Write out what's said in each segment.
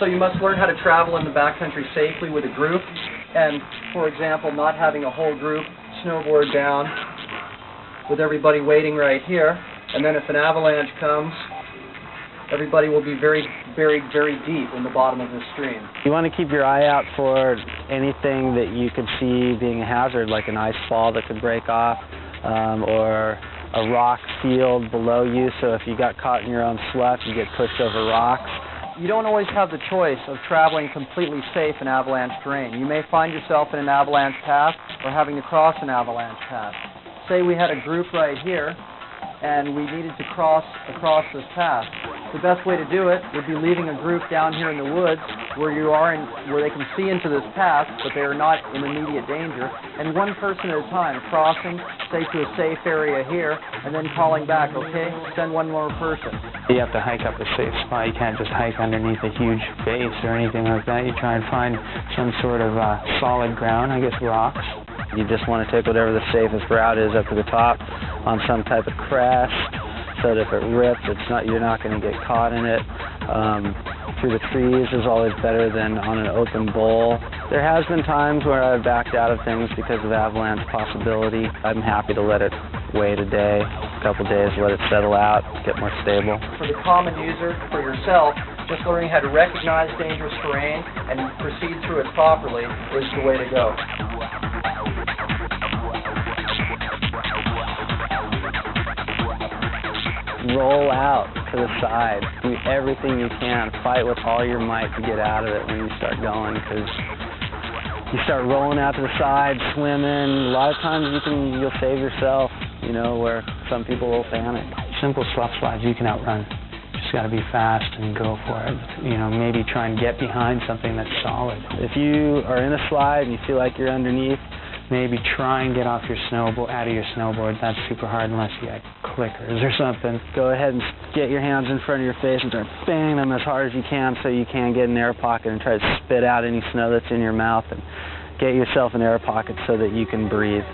So you must learn how to travel in the backcountry safely with a group, and, for example, not having a whole group snowboard down with everybody waiting right here, and then if an avalanche comes, everybody will be very, very, very deep in the bottom of the stream. You want to keep your eye out for anything that you could see being a hazard, like an ice fall that could break off, or a rock field below you, so if you got caught in your own slough, you get pushed over rocks. You don't always have the choice of traveling completely safe in avalanche terrain. You may find yourself in an avalanche path or having to cross an avalanche path. Say we had a group right here, and we needed to cross across this path. The best way to do it would be leaving a group down here in the woods where they can see into this path, but they are not in immediate danger, and one person at a time crossing, say to a safe area here, and then calling back, okay, send one more person. You have to hike up a safe spot. You can't just hike underneath a huge base or anything like that. You try and find some sort of solid ground, I guess rocks. You just want to take whatever the safest route is up to the top on some type of crest, so that if it rips, you're not going to get caught in it. Through the trees is always better than on an open bowl. There has been times where I've backed out of things because of avalanche possibility. I'm happy to let it wait a day, a couple days, let it settle out, get more stable. For the common user, for yourself, just learning how to recognize dangerous terrain and proceed through it properly is the way to go. Roll out to the side. Do everything you can. Fight with all your might to get out of it when you start going, because you start rolling out to the side, swimming. A lot of times you'll save yourself, you know, where some people will panic. Simple slough slides you can outrun. Just got to be fast and go for it. You know, maybe try and get behind something that's solid. If you are in a slide and you feel like you're underneath, maybe try and get off your snowboard, out of your snowboard. That's super hard unless you got clickers or something. Go ahead and get your hands in front of your face and start banging them as hard as you can so you can get an air pocket and try to spit out any snow that's in your mouth and get yourself an air pocket so that you can breathe.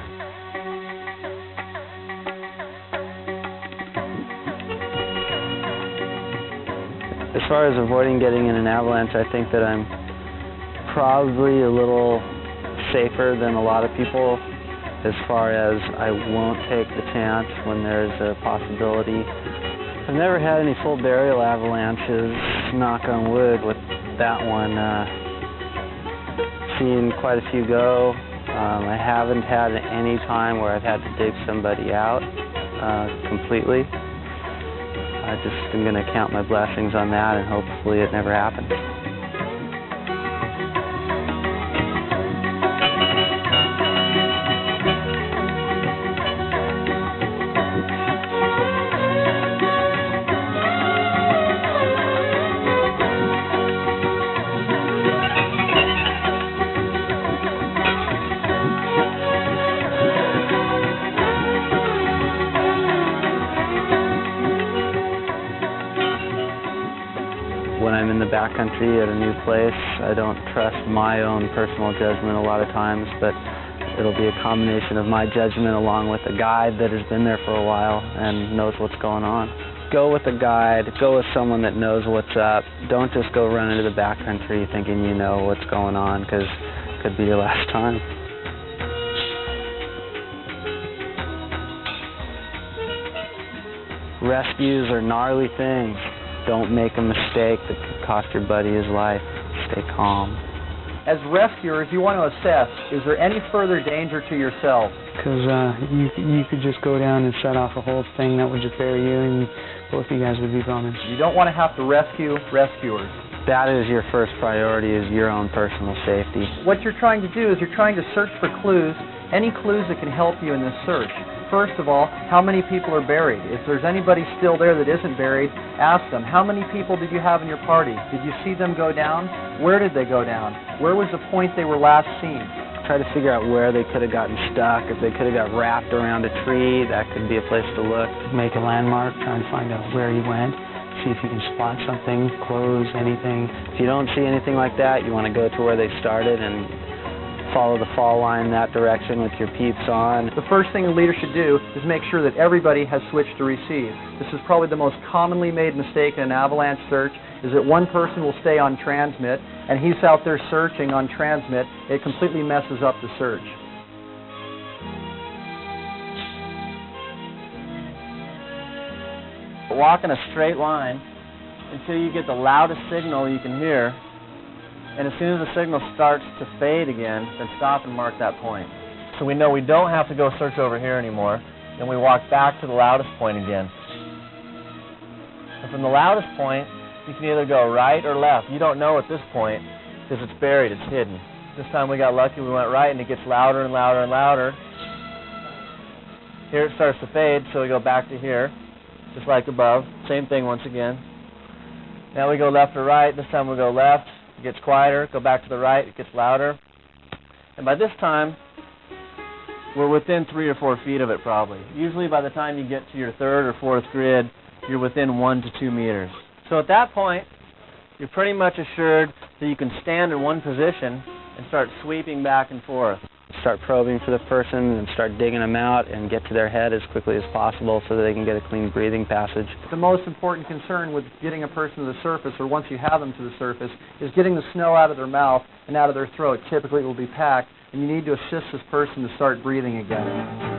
As far as avoiding getting in an avalanche, I think that I'm probably a little safer than a lot of people, as far as I won't take the chance when there's a possibility. I've never had any full burial avalanches, knock on wood, with that one. Seen quite a few go. I haven't had any time where I've had to dig somebody out completely. I just am going to count my blessings on that, and hopefully it never happens. When I'm in the backcountry at a new place, I don't trust my own personal judgment a lot of times, but it'll be a combination of my judgment along with a guide that has been there for a while and knows what's going on. Go with a guide, go with someone that knows what's up. Don't just go run into the backcountry thinking you know what's going on, because it could be your last time. Rescues are gnarly things. Don't make a mistake that could cost your buddy his life. Stay calm. As rescuers, you want to assess, is there any further danger to yourself? Because you could just go down and set off a whole thing that would just bury you, and both of you guys would be boners. You don't want to have to rescue rescuers. That is your first priority, is your own personal safety. What you're trying to do is you're trying to search for clues, any clues that can help you in this search. First of all, how many people are buried? If there's anybody still there that isn't buried, ask them, how many people did you have in your party? Did you see them go down? Where did they go down? Where was the point they were last seen? Try to figure out where they could have gotten stuck. If they could have got wrapped around a tree, that could be a place to look. Make a landmark, try and find out where you went. See if you can spot something, clothes, anything. If you don't see anything like that, you want to go to where they started and follow the fall line in that direction with your peeps on. The first thing a leader should do is make sure that everybody has switched to receive. This is probably the most commonly made mistake in an avalanche search, is that one person will stay on transmit, and he's out there searching on transmit. It completely messes up the search. Walk in a straight line until you get the loudest signal you can hear, and as soon as the signal starts to fade again, then stop and mark that point. So we know we don't have to go search over here anymore, and we walk back to the loudest point again. And from the loudest point, you can either go right or left. You don't know at this point because it's buried, it's hidden. This time we got lucky, we went right, and it gets louder and louder and louder. Here it starts to fade, so we go back to here, just like above. Same thing once again. Now we go left or right. This time we go left. It gets quieter. Go back to the right. It gets louder. And by this time, we're within 3 or 4 feet of it probably. Usually by the time you get to your third or fourth grid, you're within 1 to 2 meters. So at that point, you're pretty much assured that you can stand in one position and start sweeping back and forth. Start probing for the person and start digging them out and get to their head as quickly as possible so that they can get a clean breathing passage. The most important concern with getting a person to the surface, or once you have them to the surface, is getting the snow out of their mouth and out of their throat. Typically it will be packed, and you need to assist this person to start breathing again.